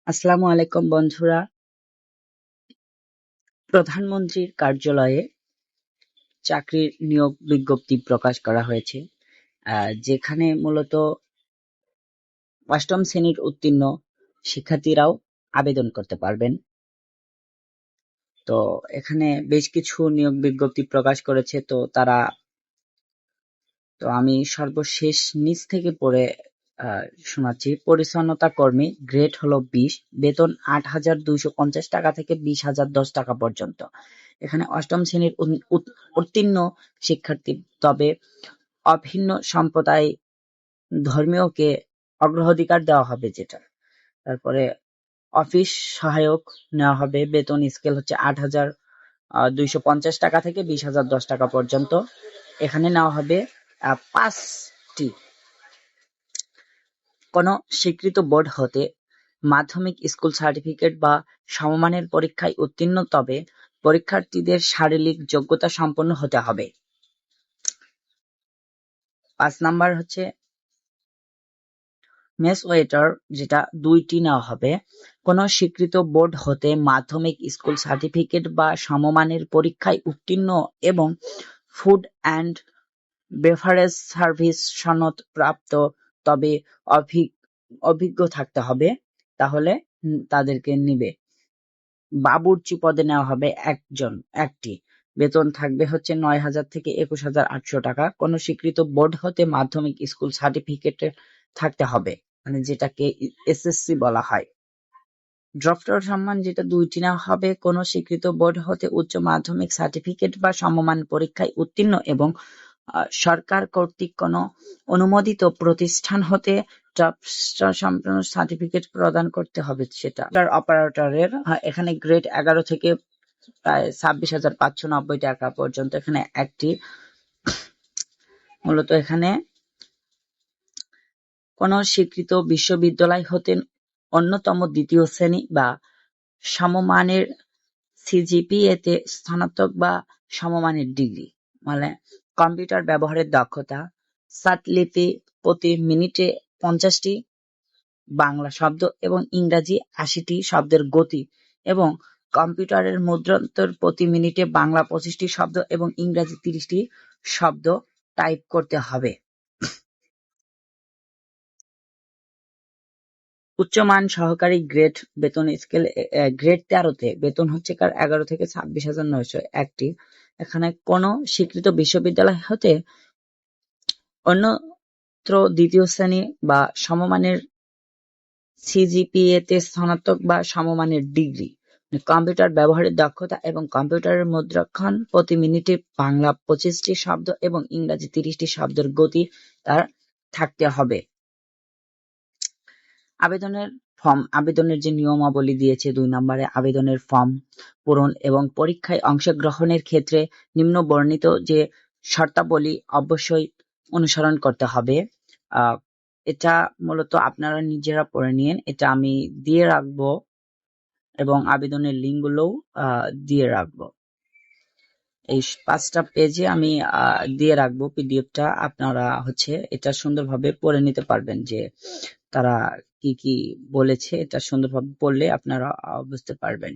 আসসালামু আলাইকুম বন্ধুরা। প্রধানমন্ত্রীর কার্যালয়ে চাকরির নিয়োগ বিজ্ঞপ্তি প্রকাশ করা হয়েছে, যেখানে মূলত অষ্টম শ্রেণীর উত্তীর্ণ শিক্ষার্থীরাও আবেদন করতে পারবেন। তো এখানে বেশ কিছু নিয়োগ বিজ্ঞপ্তি প্রকাশ করেছে। আমি সর্বশেষ নিচ থেকে পড়ে শোনাচ্ছি। পরিচ্ছন্নতা কর্মী, গ্রেড হলো 20, বেতন ৮,২৫০ টাকা থেকে ২০,০১০ টাকা পর্যন্ত। এখানে অষ্টম শ্রেণীর উত্তীর্ণ শিক্ষার্থী, তবে অভিন্ন সম্প্রদায় ধর্মীয়কে অগ্রাধিকার দেওয়া হবে যেটা। তারপরে অফিস সহায়ক নেওয়া হবে, বেতন স্কেল হচ্ছে ৮,২৫০ টাকা থেকে ২০,০১০ টাকা পর্যন্ত। এখানে নেওয়া হবে 5টি। কোন স্বীকৃত বোর্ড হতে মাধ্যমিক স্কুল সার্টিফিকেট বা সমমানের পরীক্ষায় উত্তীর্ণ, তবে পরীক্ষার্থীদের শারীরিক যোগ্যতা সম্পন্ন হতে হবে। 5 নাম্বার হচ্ছে মেস ওয়েটার, যেটা 2টি নেওয়া হবে। কোন স্বীকৃত বোর্ড হতে মাধ্যমিক স্কুল সার্টিফিকেট বা সমমানের পরীক্ষায় উত্তীর্ণ এবং ফুড অ্যান্ড বেভারেজ সার্ভিস সনদ প্রাপ্ত, তবে অভিজ্ঞ থাকতে হবে, তাহলে তাদেরকে নিবে। বাবুর্চি পদে নেওয়া হবে একটি। বেতন থাকবে হচ্ছে ৯,০০০ থেকে ২১,৮০০ টাকা। কোন স্বীকৃত বোর্ড হতে মাধ্যমিক স্কুল সার্টিফিকেট থাকতে হবে, মানে যেটাকে এসএসসি বলা হয়। ড্রফটার সম্মান, যেটা 2টি নেওয়া হবে। কোন স্বীকৃত বোর্ড হতে উচ্চ মাধ্যমিক সার্টিফিকেট বা সমমান পরীক্ষায় উত্তীর্ণ এবং সরকার কর্তৃক কোন অনুমোদিত প্রতিষ্ঠান হতে ড্রফটার সম্পন্ন সার্টিফিকেট প্রদান করতে হবে। সেটা অপারেটরের এখানে গ্রেড 11 থেকে প্রায় 26,৫৯০ টাকা পর্যন্ত এখানে একটি। মূলত এখানে কোন স্বীকৃত বিশ্ববিদ্যালয় হতে অন্যতম দ্বিতীয় শ্রেণী বা সমমানের সিজিপিএতে স্নাতক বা সমমানের ডিগ্রি, মানে কম্পিউটার ব্যবহারের দক্ষতা, সাতলিপি প্রতি মিনিটে 50টি বাংলা শব্দ এবং ইংরাজি 80টি শব্দের গতি, এবং কম্পিউটারের মুদ্রান্তর প্রতি মিনিটে বাংলা 25টি শব্দ এবং ইংরাজি 30টি শব্দ টাইপ করতে হবে। উচ্চমান সহকারী গ্রেড বেতন স্কেল গ্রেড 13-তে বেতন হচ্ছে 11 থেকে 26,900 একটি। এখানে কোন স্বীকৃত বিশ্ববিদ্যালয় হতে অন্যত্র দ্বিতীয় শ্রেণী বা সমমানের সিজিপিএতে স্নাতক বা সমমানের ডিগ্রি, কম্পিউটার ব্যবহারের দক্ষতা এবং কম্পিউটারের মুদ্রাক্ষণ প্রতি মিনিটে বাংলা 25টি শব্দ এবং ইংরাজি 30টি শব্দের গতি তার থাকতে হবে। আবেদনের যে নিয়মাবলী দিয়েছে 2 নম্বরে, আবেদনের ফর্ম পূরণ এবং পরীক্ষায় অংশগ্রহণের ক্ষেত্রে নিম্ন বর্ণিত যে শর্তাবলী অবশ্যই অনুসরণ করতে হবে। এটা মূলত আপনারা নিজেরা পড়ে নিন, এটা আমি দিয়ে রাখবো এবং আবেদনের লিঙ্কগুলোও দিয়ে রাখবো। এই 5টা পেজে আমি দিয়ে রাখবো পিডিএফটা। আপনারা এটা সুন্দরভাবে পড়ে নিতে পারবেন, যে তারা কি কি বলেছে। এটা সুন্দরভাবে পড়লে আপনারা বুঝতে পারবেন।